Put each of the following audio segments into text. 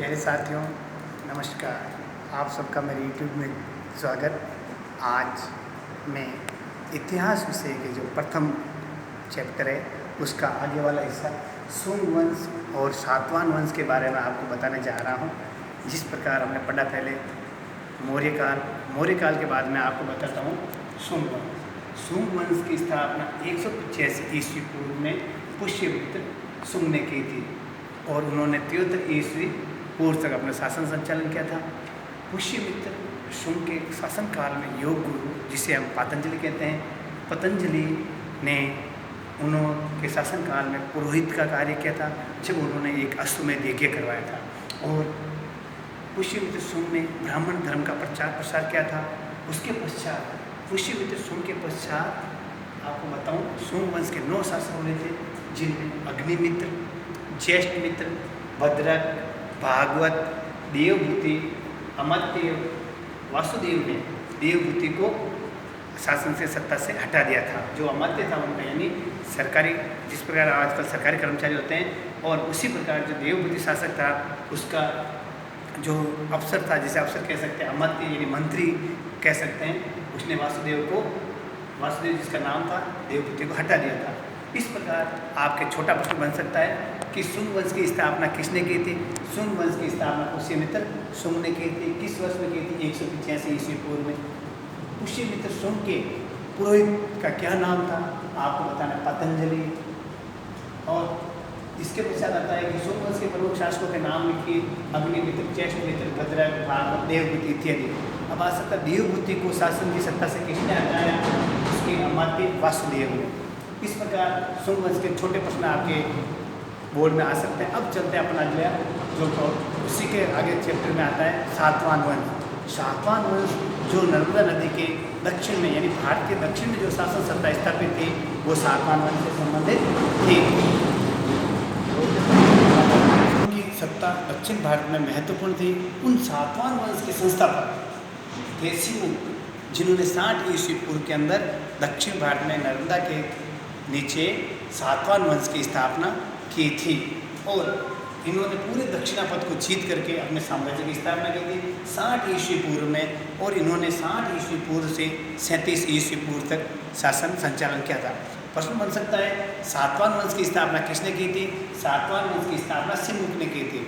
प्यारे साथियों, नमस्कार। आप सबका मेरे यूट्यूब में स्वागत। आज मैं इतिहास विषय के जो प्रथम चैप्टर है उसका आगे वाला हिस्सा शुंग वंश और सातवाहन वंश के बारे में आपको बताने जा रहा हूँ। जिस प्रकार हमने पढ़ा पहले मौर्य काल के बाद मैं आपको बताता हूँ शुंग वंश। शुंग वंश की स्थापना 185 ईस्वी पूर्व में पुष्यमित्र शुंग ने की थी और उन्होंने 73 ईस्वी पूर्व तक अपना शासन संचालन किया था। पुष्यमित्र शुंग के शासन काल में योग गुरु, जिसे हम पतंजलि कहते हैं, पतंजलि ने उन्होंने शासन काल में पुरोहित का कार्य किया था जब उन्होंने एक अश्वमेध यज्ञ करवाया था। और पुष्यमित्र शुंग ने ब्राह्मण धर्म का प्रचार प्रसार किया था। उसके पश्चात पुष्यमित्र शुंग के पश्चात आपको बताऊं, शुंग वंश के 9 शासक हुए थे, जिनमें अग्निमित्र, ज्येष्ठमित्र, भद्रक, भागवत, देवभूति, अमरदेव, वासुदेव ने देवभूति को शासन से सत्ता से हटा दिया था। जो अमरदेव था उनका, यानी सरकारी, जिस प्रकार आजकल सरकारी कर्मचारी होते हैं, और उसी प्रकार जो देवभूति शासक था उसका जो अफसर था, जिसे अफसर कह सकते हैं, अमरदेव यानी मंत्री कह सकते हैं, उसने वासुदेव जिसका नाम था, देवभूति को हटा दिया था। इस प्रकार आपके छोटा प्रश्न बन सकता है कि शुंग वंश की स्थापना किसने की थी। शुंग वंश की स्थापना पुष्यमित्र शुंग ने की थी। किस वर्ष में की थी? 185 ईस्वी पूर्व में। पुष्यमित्र शुंग के पुरोहित का क्या नाम था आपको बताना, पतंजलि। और इसके पश्चात आता है कि शुंग वंश के प्रमुख शासकों के नाम लिखिए: अग्निमित्र, ज्येष्ठमित्र, भद्रक, भागवत, देवभूति इत्यादि। अब आ सकता है देवभूति को शासन की सत्ता से किसने हटाया? उसके अमात्य वासुदेव ने। इस प्रकार शुंग वंश के छोटे प्रश्न आपके बोर्ड में आ सकते हैं। अब चलते हैं अपना अगला जो उसी के आगे चैप्टर में आता है सातवाहन वंश। सातवाहन वंश जो नर्मदा नदी के दक्षिण में, यानी भारत के दक्षिण में जो शासन सत्ता स्थापित थी, वो सातवाहन वंश से संबंधित थी। उनकी सत्ता दक्षिण भारत में महत्वपूर्ण थी। उन सातवाहन वंश के संस्थापक थे सिमुक, जिन्होंने 60 ईस्वी पूर्व के अंदर दक्षिण भारत में नर्मदा के नीचे सातवाहन वंश की स्थापना की थी। और इन्होंने पूरे दक्षिणापथ को जीत करके अपने साम्राज्य की स्थापना की थी 60 ईस्वी पूर्व में। और इन्होंने 60 ईस्वी पूर्व से 37 ईस्वी पूर्व तक शासन संचालन किया था। प्रश्न बन सकता है, सातवाहन वंश की स्थापना किसने की थी? सातवाहन वंश की स्थापना सिमुक ने की थी।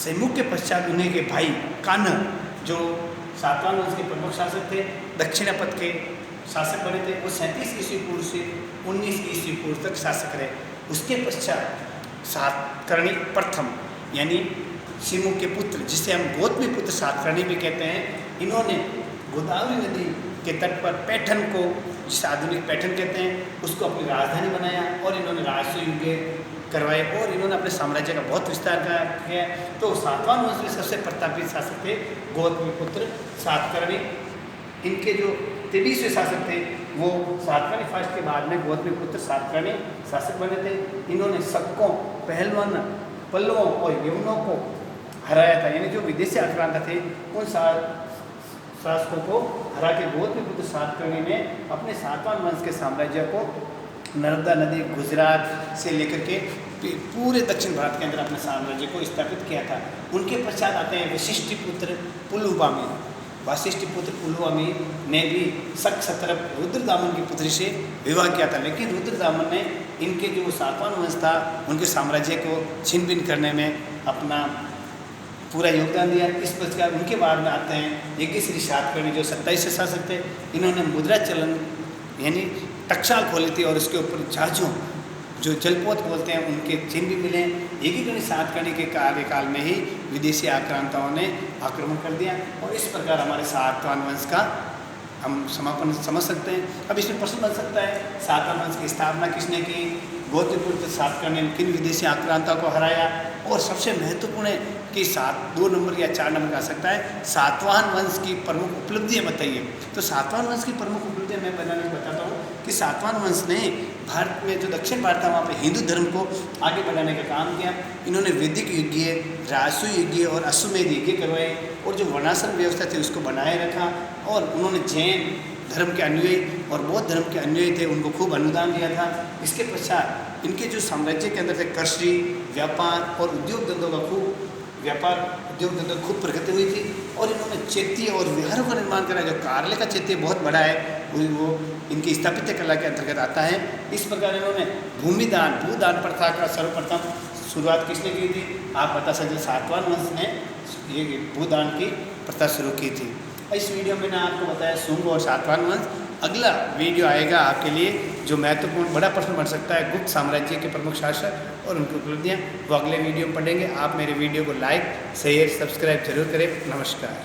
सिमुक के पश्चात उन्हीं के भाई कान्ह, जो सातवाहन वंश के प्रमुख शासक थे, दक्षिणापथ के शासक बने थे, वो 37 ईस्वी पूर्व से 19 ईस्वी पूर्व तक शासक रहे। उसके पश्चात सातकर्णी प्रथम, यानी सिमुक के पुत्र, जिसे हम गौतमी पुत्र सातकर्णी भी कहते हैं, इन्होंने गोदावरी नदी के तट पर पैठन को, जिसे आधुनिक पैठन कहते हैं, उसको अपनी राजधानी बनाया और इन्होंने राजसूय युद्ध करवाए और इन्होंने अपने साम्राज्य का बहुत विस्तार किया। तो सातवाहन वंश में सबसे प्रतापित शासक थे गौतमी पुत्र सातकर्णी। इनके जो 23वें शासक थे वो सातकर्णी फर्स्ट के बाद में गौतमी पुत्र सातकर्णी शासक बने थे। इन्होंने शकों, पहलवान, पल्लवों और यवनों को हराया था, यानी जो विदेशी आक्रांता थे उन शासकों को हरा के गौतमी पुत्र सातकर्णी ने अपने सातवाहन वंश के साम्राज्य को नर्मदा नदी, गुजरात से लेकर के पूरे दक्षिण भारत के अंदर अपने साम्राज्य को स्थापित किया था। उनके पश्चात आते हैं वशिष्ठ पुत्र पुलुवामी। वशिष्ठ पुत्र पुलुवामी ने भी सत्रप रुद्रदामन की पुत्री से विवाह किया था, लेकिन रुद्रदामन ने इनके जो सातवाहन वंश था उनके साम्राज्य को छिन भिन करने में अपना पूरा योगदान दिया। इस प्रकार उनके बाद में आते हैं यज्ञश्री सातकर्णी, जो 27 शासक थे। इन्होंने मुद्रा चलन यानी टकसाल खोली थी और उसके ऊपर जहाजों, जो जलपोत बोलते हैं, उनके चिन्ह भी मिले। यज्ञश्री सातकर्णी के कार्यकाल में ही विदेशी आक्रांताओं ने आक्रमण कर दिया और इस प्रकार हमारे सातवाहन वंश का हम समापन समझ सकते हैं। अब इसमें प्रश्न बन सकता है, सातवाहन वंश की स्थापना किसने की? गौतमी पुत्र सातकर्णी ने किन विदेशी आक्रांताओं को हराया? और सबसे महत्वपूर्ण है कि 2 नंबर या 4 नंबर आ सकता है, सातवाहन वंश की प्रमुख उपलब्धियाँ बताइए। तो सातवाहन वंश की प्रमुख उपलब्धियाँ मैं बताता हूँ कि सातवाहन वंश ने भारत में जो दक्षिण भारत था वहाँ पे हिंदू धर्म को आगे बढ़ाने का काम किया। इन्होंने वैदिक यज्ञ, राजसूय यज्ञ और अश्वमेध यज्ञ करवाए और जो वर्णाश्रम व्यवस्था थी उसको बनाए रखा। और उन्होंने जैन धर्म के अनुयायी और बौद्ध धर्म के अनुयायी थे, उनको खूब अनुदान दिया था। इसके पश्चात इनके जो साम्राज्य के अंदर थे कृषि, व्यापार और उद्योग धंधों का खूब व्यापार उद्योग धंधे खूब प्रगति हुई थी और इन्होंने चैत्य और विहारों का निर्माण करा। जो कार्ले का चैत्य बहुत बड़ा है वो इनकी स्थापत्य कला के अंतर्गत आता है। इस प्रकार इन्होंने भूदान प्रथा का सर्वप्रथम शुरुआत किसने की थी? आप बता सकते, सातवाहन वंश ने ये भूदान की प्रथा शुरू की थी। इस वीडियो में मैंने आपको बताया शुंग और सातवाहन वंश। अगला वीडियो आएगा आपके लिए जो महत्वपूर्ण बड़ा प्रश्न बन सकता है, गुप्त साम्राज्य के प्रमुख शासक और उनकी उपलब्धियाँ, वो अगले वीडियो में पढ़ेंगे। आप मेरे वीडियो को लाइक शेयर सब्सक्राइब जरूर करें। नमस्कार।